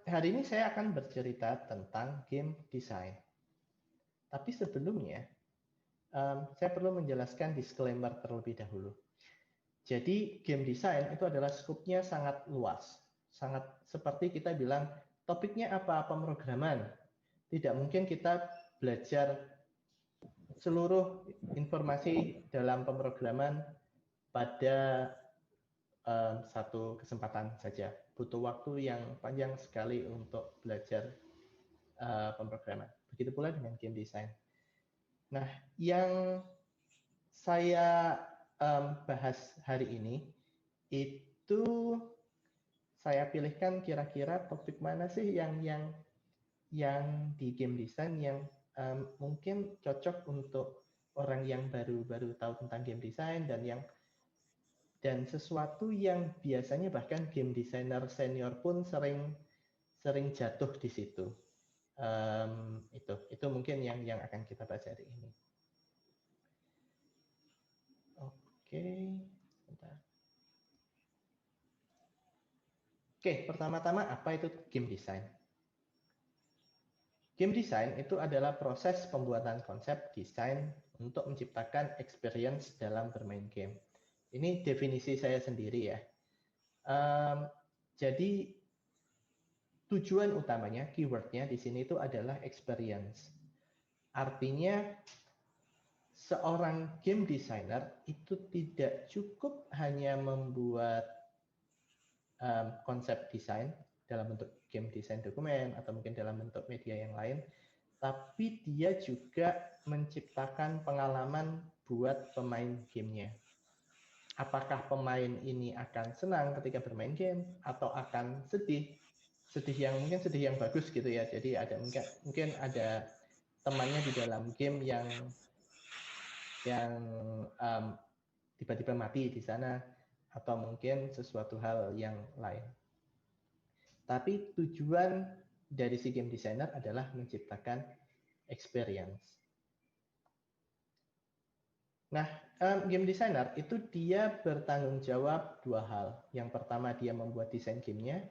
Hari ini saya akan bercerita tentang game design. Tapi sebelumnya, saya perlu menjelaskan disclaimer terlebih dahulu. Jadi game design itu adalah skupnya sangat luas. Sangat seperti kita bilang, topiknya apa? Pemrograman. Tidak mungkin kita belajar seluruh informasi dalam pemrograman pada satu kesempatan saja. Butuh waktu yang panjang sekali untuk belajar pemrograman. Begitu pula dengan game design. Nah, yang saya bahas hari ini itu saya pilihkan kira-kira topik mana sih yang di game design yang mungkin cocok untuk orang yang baru tahu tentang game design dan sesuatu yang biasanya bahkan game designer senior pun sering jatuh di situ. Itu mungkin yang akan kita bahas hari ini. Oke, bentar. Oke, pertama-tama apa itu game design? Game design itu adalah proses pembuatan konsep desain untuk menciptakan experience dalam bermain game. Ini definisi saya sendiri ya. Jadi tujuan utamanya, keywordnya di sini itu adalah experience. Artinya seorang game designer itu tidak cukup hanya membuat konsep desain dalam bentuk game design dokumen atau mungkin dalam bentuk media yang lain, tapi dia juga menciptakan pengalaman buat pemain gamenya. Apakah pemain ini akan senang ketika bermain game atau akan sedih yang bagus gitu ya. Jadi ada mungkin ada temannya di dalam game yang tiba-tiba mati di sana atau mungkin sesuatu hal yang lain. Tapi tujuan dari si game designer adalah menciptakan experience. Nah, game designer itu dia bertanggung jawab dua hal. Yang pertama dia membuat desain gamenya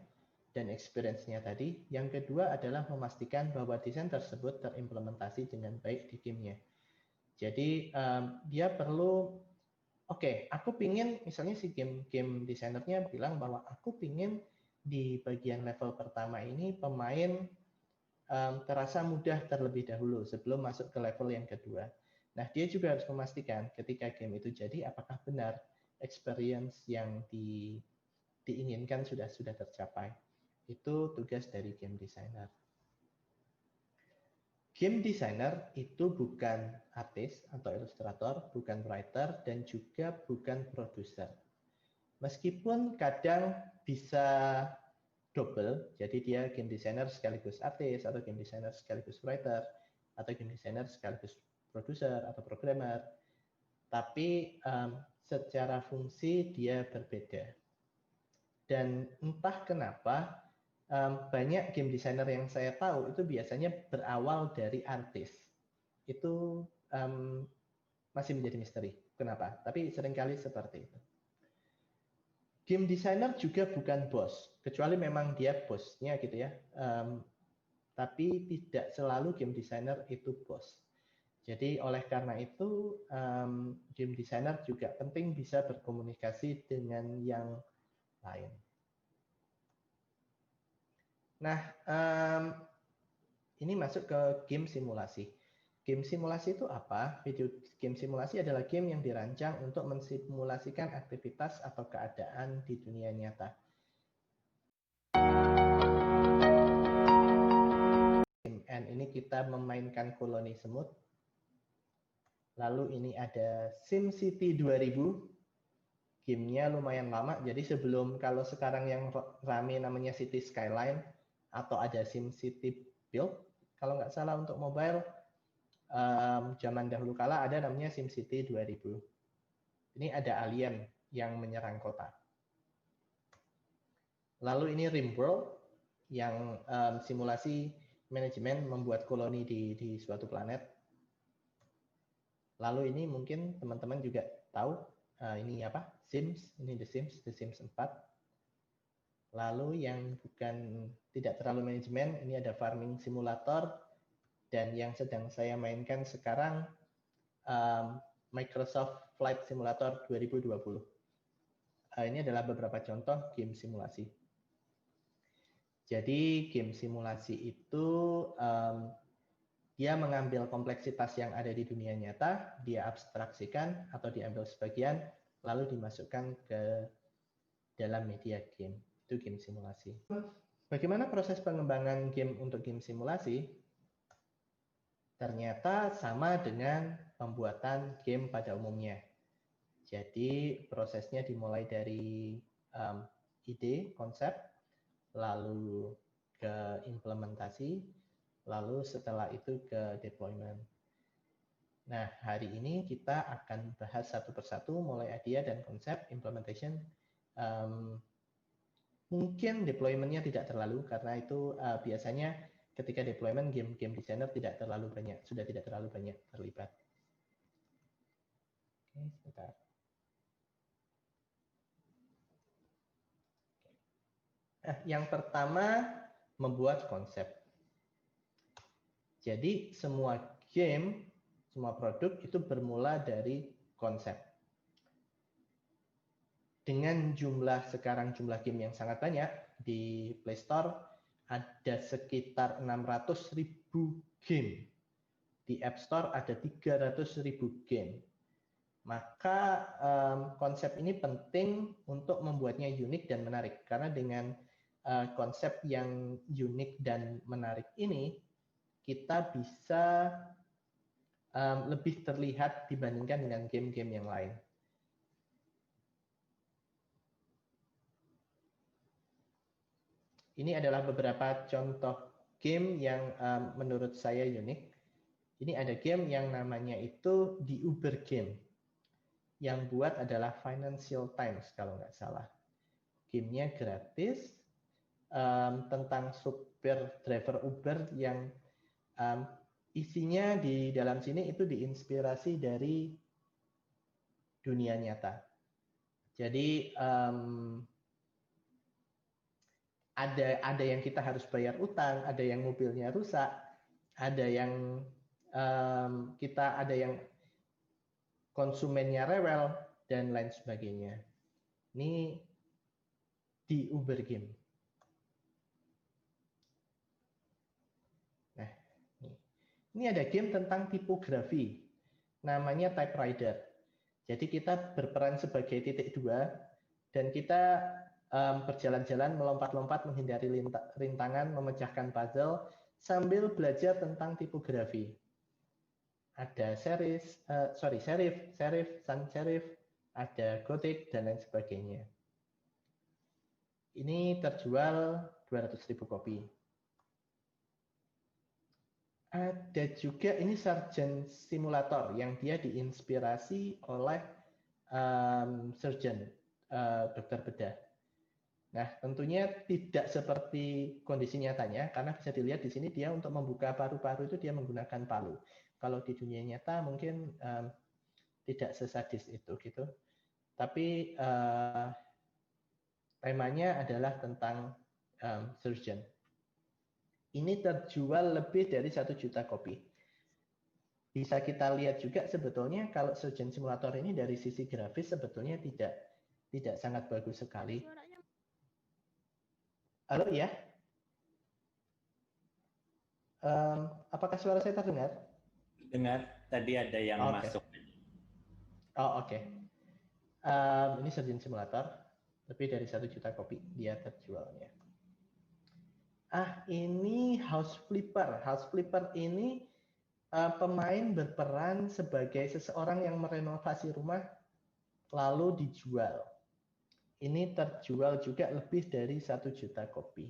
dan experience-nya tadi. Yang kedua adalah memastikan bahwa desain tersebut terimplementasi dengan baik di gamenya. Jadi dia perlu, aku pingin misalnya si game desainernya bilang bahwa aku pingin di bagian level pertama ini pemain terasa mudah terlebih dahulu sebelum masuk ke level yang kedua. Nah, dia juga harus memastikan ketika game itu jadi apakah benar experience yang diinginkan sudah tercapai. Itu tugas dari game designer. Game designer itu bukan artis atau ilustrator, bukan writer, dan juga bukan produser. Meskipun kadang bisa double, jadi dia game designer sekaligus artis, atau game designer sekaligus writer, atau game designer sekaligus produser atau programmer, tapi secara fungsi dia berbeda. Dan entah kenapa banyak game designer yang saya tahu itu biasanya berawal dari artis. Itu masih menjadi misteri. Kenapa? Tapi seringkali seperti itu. Game designer juga bukan bos, kecuali memang dia bosnya gitu ya. Tapi tidak selalu game designer itu bos. Jadi oleh karena itu game designer juga penting bisa berkomunikasi dengan yang lain. Nah, ini masuk ke game simulasi. Game simulasi itu apa? Video game simulasi adalah game yang dirancang untuk mensimulasikan aktivitas atau keadaan di dunia nyata. And ini kita memainkan koloni semut. Lalu ini ada SimCity 2000. Gamenya lumayan lama, jadi sebelum kalau sekarang yang rame namanya City Skyline atau ada SimCity Build, kalau nggak salah untuk mobile, zaman dahulu kala ada namanya SimCity 2000. Ini ada alien yang menyerang kota. Lalu ini RimWorld yang simulasi manajemen membuat koloni di suatu planet. Lalu ini mungkin teman-teman juga tahu ini apa? Sims, ini The Sims 4. Lalu yang tidak terlalu manajemen, ini ada farming simulator, dan yang sedang saya mainkan sekarang Microsoft Flight Simulator 2020. Ini adalah beberapa contoh game simulasi. Jadi game simulasi itu dia mengambil kompleksitas yang ada di dunia nyata, dia abstraksikan atau diambil sebagian, lalu dimasukkan ke dalam media game. Itu game simulasi. Bagaimana proses pengembangan game untuk game simulasi? Ternyata sama dengan pembuatan game pada umumnya. Jadi prosesnya dimulai dari ide, konsep, lalu ke implementasi, lalu setelah itu ke deployment. Nah, hari ini kita akan bahas satu persatu mulai idea dan konsep, implementation. Mungkin deployment-nya tidak terlalu, karena itu biasanya ketika deployment game designer sudah tidak terlalu banyak terlibat. Oke, sebentar. Yang pertama, membuat konsep. Jadi semua game, semua produk itu bermula dari konsep. Dengan jumlah game yang sangat banyak, di Play Store ada sekitar 600.000 game. Di App Store ada 300.000 game. Maka konsep ini penting untuk membuatnya unik dan menarik. Karena dengan konsep yang unik dan menarik ini, kita bisa lebih terlihat dibandingkan dengan game-game yang lain. Ini adalah beberapa contoh game yang menurut saya unik. Ini ada game yang namanya itu The Uber Game. Yang buat adalah Financial Times kalau nggak salah. Gamenya gratis, tentang supir driver Uber yang isinya di dalam sini itu diinspirasi dari dunia nyata. Jadi ada yang kita harus bayar utang, ada yang mobilnya rusak, ada yang ada yang konsumennya rewel dan lain sebagainya. Ini di Uber Game. Nah, ini ada game tentang tipografi, namanya Typewriter. Jadi kita berperan sebagai titik 2 dan kita berjalan-jalan, melompat-lompat, menghindari rintangan, memecahkan puzzle sambil belajar tentang tipografi. Ada serif, sans serif, ada Gothic dan lain sebagainya. Ini terjual 200.000 kopi. Ada juga ini Surgeon Simulator yang dia diinspirasi oleh surgeon, dokter bedah. Nah, tentunya tidak seperti kondisi nyatanya, karena bisa dilihat di sini dia untuk membuka paru-paru itu dia menggunakan palu. Kalau di dunia nyata mungkin tidak sesadis itu gitu. Tapi temanya adalah tentang surgeon. Ini terjual lebih dari 1 juta kopi. Bisa kita lihat juga sebetulnya kalau Surgeon Simulator ini dari sisi grafis sebetulnya tidak sangat bagus sekali. Halo ya? Apakah suara saya terdengar? Dengar, tadi ada yang masuk. Oh, oke. Ini Surgeon Simulator, lebih dari 1 juta kopi dia terjualnya. Ini House Flipper. House Flipper ini pemain berperan sebagai seseorang yang merenovasi rumah lalu dijual. Ini terjual juga lebih dari 1 juta kopi.